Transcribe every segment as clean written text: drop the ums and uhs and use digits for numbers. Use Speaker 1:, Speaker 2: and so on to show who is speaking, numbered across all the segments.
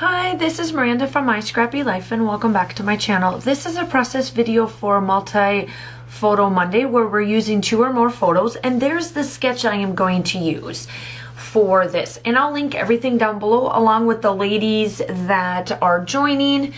Speaker 1: Hi, this is Miranda from My Scrappy Life and welcome back to my channel. This is a process video for Multi-Photo Monday where we're using 2 or more photos, and there's the sketch I am going to use for this. And I'll link everything down below along with the ladies that are joining.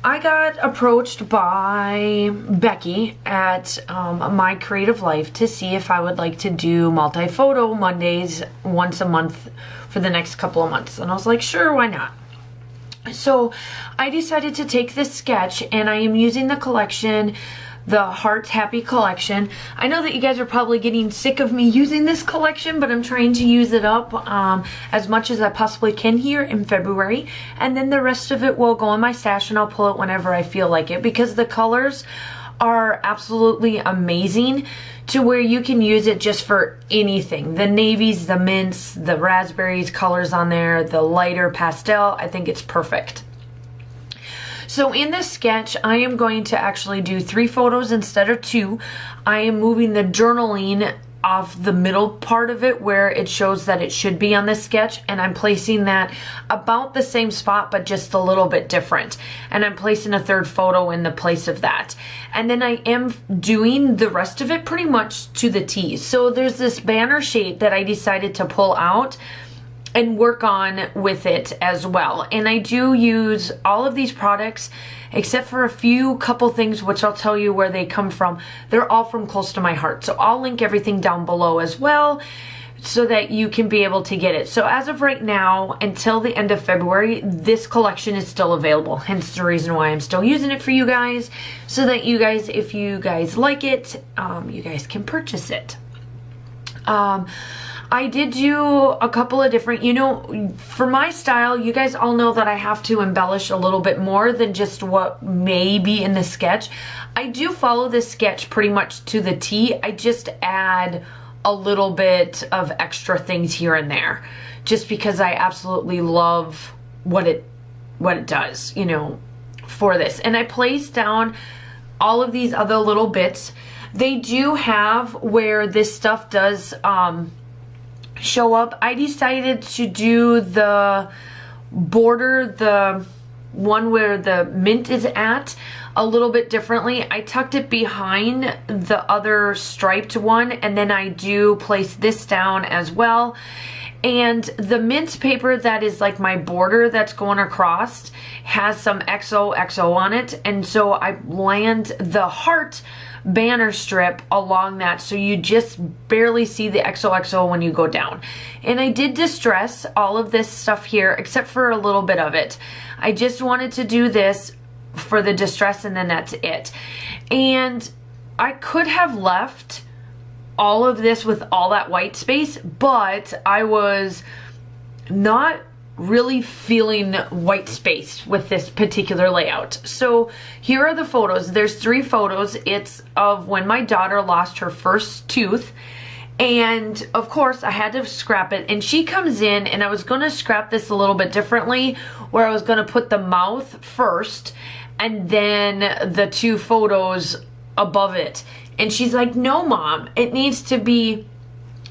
Speaker 1: I got approached by Becky at My Creative Life to see if I would like to do multi-photo Mondays once a month for the next couple of months. And I was like, sure, why not? So I decided to take this sketch and I am using the collection, the Heart Happy collection. I know that you guys are probably getting sick of me using this collection, but I'm trying to use it up as much as I possibly can here in February. And then the rest of it will go in my stash and I'll pull it whenever I feel like it, because the colors are absolutely amazing to where you can use it just for anything. The navies, the mints, the raspberries colors on there, the lighter pastel, I think it's perfect. So in this sketch, I am going to actually do 3 photos instead of 2. I am moving the journaling off the middle part of it where it shows that it should be on this sketch, and I'm placing that about the same spot but just a little bit different, and I'm placing a 3rd photo in the place of that. And then I am doing the rest of it pretty much to the T. So there's this banner shape that I decided to pull out and work on with it as well. And I do use all of these products except for a few couple things which I'll tell you where they come from. They're all from close to my heart. So I'll link everything down below as well so that you can be able to get it. So as of right now, until the end of February, this collection is still available. Hence the reason why I'm still using it for you guys, so that you guys, if you guys like it, you guys can purchase it. I did do a couple of different, for my style, you guys all know that I have to embellish a little bit more than just what may be in the sketch. I do follow this sketch pretty much to the T. I just add a little bit of extra things here and there, just because I absolutely love what it does, for this. And I placed down all of these other little bits. They do have where this stuff does show up. I decided to do the border, the one where the mint is at, a little bit differently. I tucked it behind the other striped one, and then I do place this down as well. And the mint paper that is like my border that's going across has some XOXO on it, and so I land the heart banner strip along that, so you just barely see the XOXO when you go down. And I did distress all of this stuff here except for a little bit of it. I just wanted to do this for the distress, and then that's it. And I could have left all of this with all that white space, but I was not really feeling white space with this particular layout. So here are the photos. There's 3 photos. It's of when my daughter lost her first tooth, and of course I had to scrap it, and she comes in, and I was going to scrap this a little bit differently, where I was going to put the mouth first and then the 2 photos above it. And she's like, no mom, it needs to be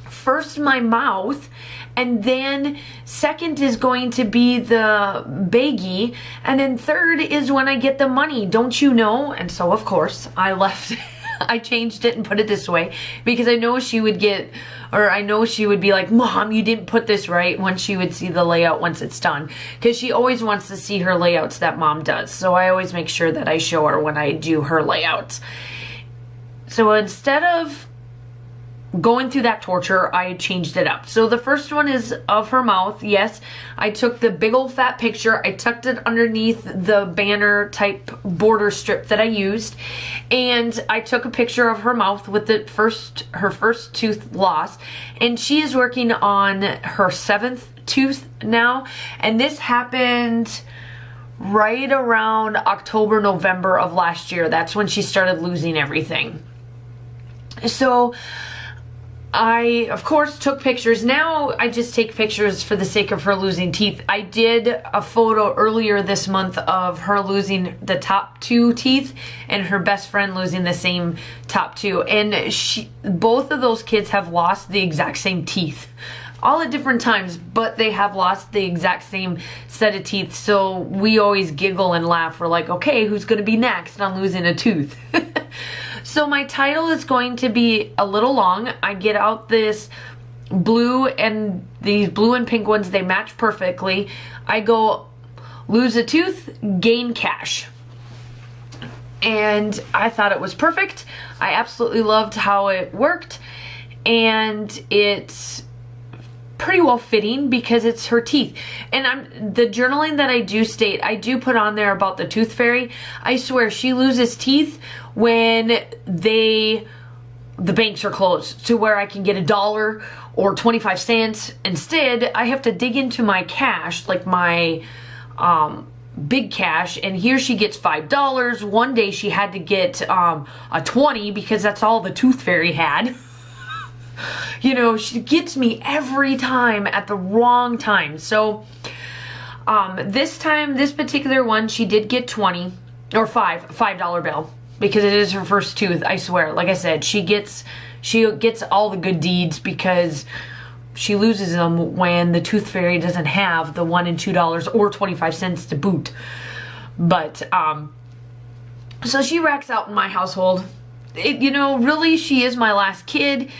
Speaker 1: first my mouth, and then second is going to be the baggie, and then third is when I get the money, don't you know? And so of course I left I changed it and put it this way, because I know she would get, or I know she would be like, Mom, you didn't put this right, when she would see the layout once it's done, because she always wants to see her layouts that Mom does. So I always make sure that I show her when I do her layouts. So instead of going through that torture, I changed it up. So the first one is of her mouth. Yes, I took the big old fat picture. I tucked it underneath the banner type border strip that I used. And I took a picture of her mouth with her first tooth loss. And she is working on her 7th tooth now. And this happened right around October, November of last year. That's when she started losing everything. So I, of course, took pictures. Now I just take pictures for the sake of her losing teeth. I did a photo earlier this month of her losing the top 2 teeth and her best friend losing the same top 2. And both of those kids have lost the exact same teeth. all at different times, but they have lost the exact same set of teeth. So we always giggle and laugh. We're like, okay, who's going to be next on losing a tooth? So my title is going to be a little long. I get out this blue and these blue and pink ones, they match perfectly. I go, lose a tooth, gain cash. And I thought it was perfect. I absolutely loved how it worked. And it's pretty well fitting because it's her teeth. And the journaling that I do state, I do put on there about the tooth fairy. I swear she loses teeth when the banks are closed, to where I can get $1 or 25 cents. Instead, I have to dig into my cash, like my big cash, and here she gets $5. One day she had to get a 20 because that's all the tooth fairy had. You know, she gets me every time at the wrong time. So this time, this particular one, she did get 20 or $5 bill, because it is her first tooth. I swear, like I said, she gets all the good deeds because she loses them when the tooth fairy doesn't have the $1 and $2 or 25 cents to boot. But so she racks out in my household. You know, really, she is my last kid.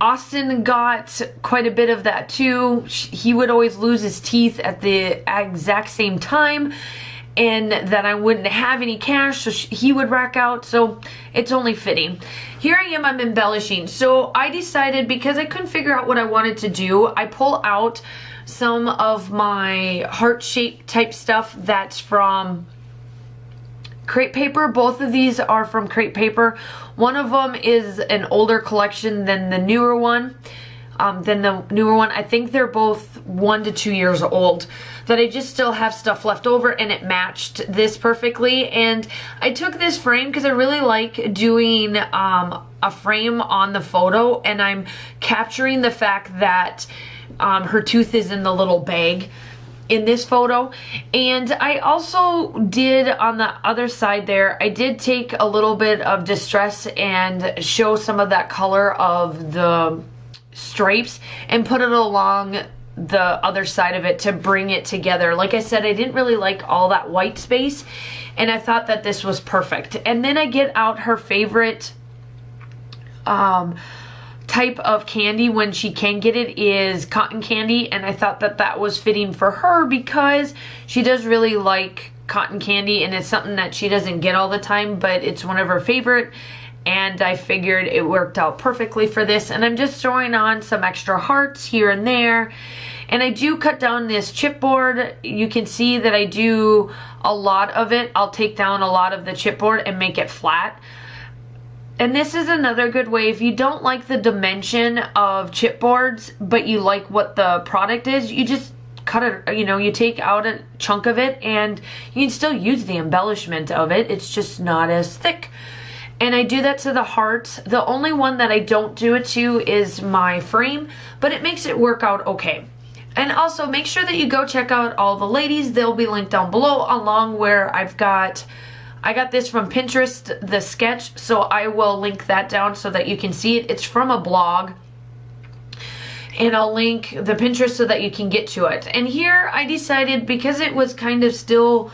Speaker 1: Austin got quite a bit of that too. He would always lose his teeth at the exact same time, and that I wouldn't have any cash, so he would rack out. So it's only fitting. Here I am, I'm embellishing. So I decided, because I couldn't figure out what I wanted to do, I pull out some of my heart-shaped type stuff that's from Crate Paper. Both of these are from Crate Paper. One of them is an older collection than the newer one. I think they're both 1 to 2 years old, that I just still have stuff left over, and it matched this perfectly. And I took this frame because I really like doing a frame on the photo, and I'm capturing the fact that her tooth is in the little bag in this photo. And I also did, on the other side there, I did take a little bit of distress and show some of that color of the stripes and put it along the other side of it to bring it together. Like I said, I didn't really like all that white space, and I thought that this was perfect. And then I get out her favorite type of candy when she can get it is cotton candy, and I thought that that was fitting for her because she does really like cotton candy, and it's something that she doesn't get all the time, but it's one of her favorite, and I figured it worked out perfectly for this. And I'm just throwing on some extra hearts here and there, and I do cut down this chipboard. You can see that I do a lot of it. I'll take down a lot of the chipboard and make it flat. And this is another good way, if you don't like the dimension of chipboards, but you like what the product is, you just cut it, you know, you take out a chunk of it, and you can still use the embellishment of it. It's just not as thick. And I do that to the hearts. The only one that I don't do it to is my frame, but it makes it work out okay. And also make sure that you go check out all the ladies. They'll be linked down below, along where I got this from Pinterest, the sketch, so I will link that down so that you can see it. It's from a blog, and I'll link the Pinterest so that you can get to it. And here I decided, because it was kind of still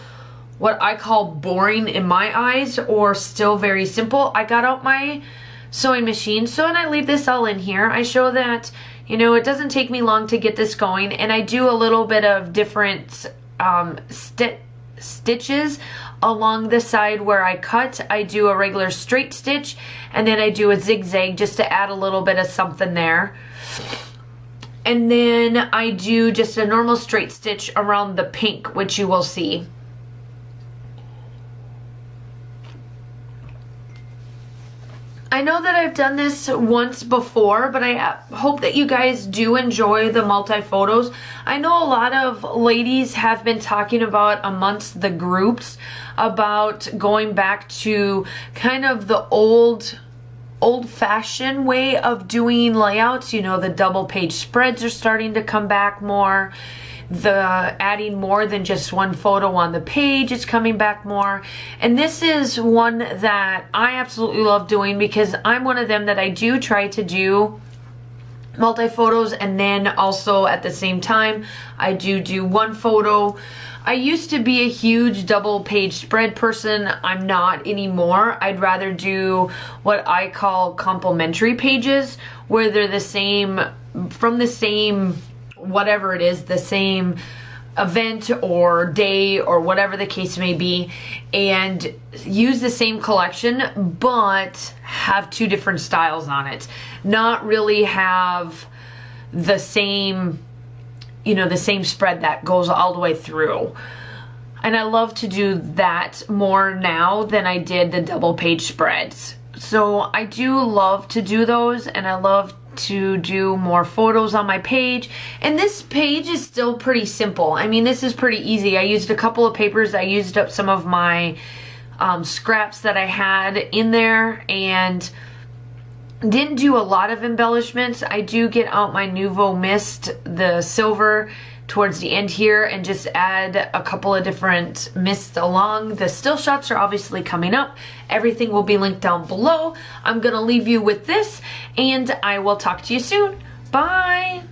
Speaker 1: what I call boring in my eyes, or still very simple, I got out my sewing machine. So, and I leave this all in here. I show that, you know, it doesn't take me long to get this going, and I do a little bit of different stitches along the side where I cut. I do a regular straight stitch, and then I do a zigzag just to add a little bit of something there. And then I do just a normal straight stitch around the pink, which you will see. I know that I've done this once before, but I hope that you guys do enjoy the multi-photos. I know a lot of ladies have been talking about amongst the groups about going back to kind of the old-fashioned way of doing layouts. You know, the double page spreads are starting to come back more. The adding more than just one photo on the page is coming back more. And this is one that I absolutely love doing, because I'm one of them that I do try to do multi-photos, and then also at the same time I do one photo. I used to be a huge double page spread person. I'm not anymore. I'd rather do what I call complementary pages, where they're the same, from the same, whatever it is, the same event or day or whatever the case may be, and use the same collection but have two different styles on it. Not really have the same, you know, the same spread that goes all the way through. And I love to do that more now than I did the double page spreads. So I do love to do those, and I love to do more photos on my page. And this page is still pretty simple. I mean, this is pretty easy. I used a couple of papers. I used up some of my scraps that I had in there, and didn't do a lot of embellishments. I do get out my Nouveau Mist, the silver, towards the end here, and just add a couple of different mists along. The still shots are obviously coming up. Everything will be linked down below. I'm gonna leave you with this, and I will talk to you soon. Bye!